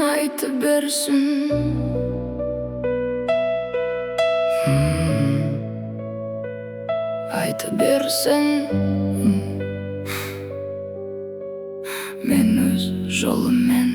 Айта берсін. Айта берсін. Мен өз жолыммен.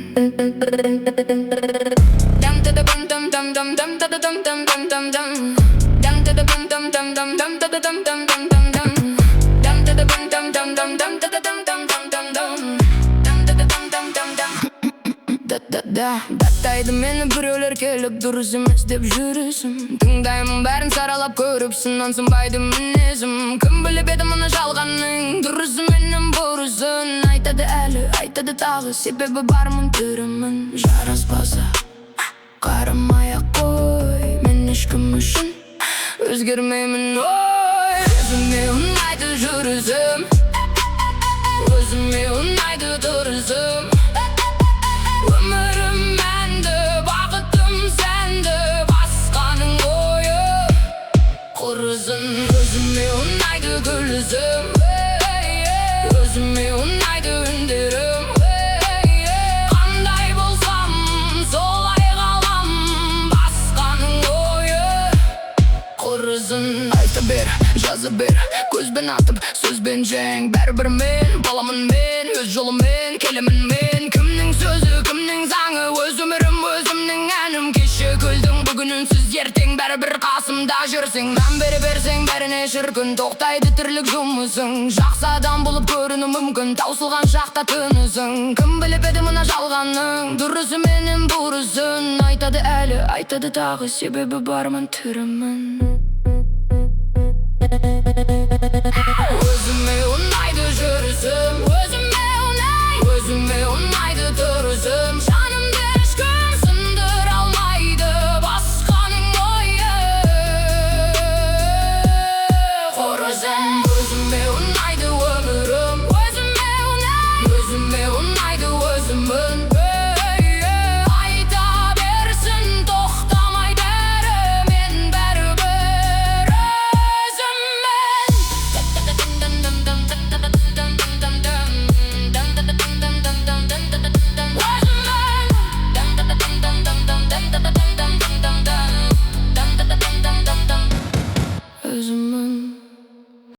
Даттайды мені біреулер келіп дұрыс емес деп жүрісім. Тыңдаймын бәрін саралап көріп сынбайды мінезім. Кім біліп еді мұны жалғанның дұрысы менің бұрысын. Айтады әлі, айтады тағы, себебі бармын түрімін. Жараспаса қарамай-ақ қой, мен ешкім үшін өзгермеймін. Ой, өзіме ұнайды жүрісім, өзіме ұнайды тұрысым. Өмірім мәнді, бақытым сәнді, басқаның ойы құрысын. Өзіме ұнайды гүлізім, өзіме ұнайды үндерім. Қандай болсам, солай қалам, басқаның ойы құрысын. Айта бер, жаза бер, көзбен атып, сөзбен жең. Бәрібір мен, баламын мен, өз жолыммен келемін мен. Кімнің сөзі, кімнің заңы, өз өмірім, өзімнің әнім. Кеше күлдің, бүгін үнсіз, ертең бәрібір қасымда жүрсің. Мән бере берсең бәріне шіркін, тоқтайды тірлік жұмысың. Жақсы адам болып көріну мүмкін, таусылған шақта тынысың. Кім біліп еді мұна жалғанның дұрысы менің бұрысын. Айтады әлі, айтады тағы, себебі бармын түрімін. Өзіме ұнайды жүрісім,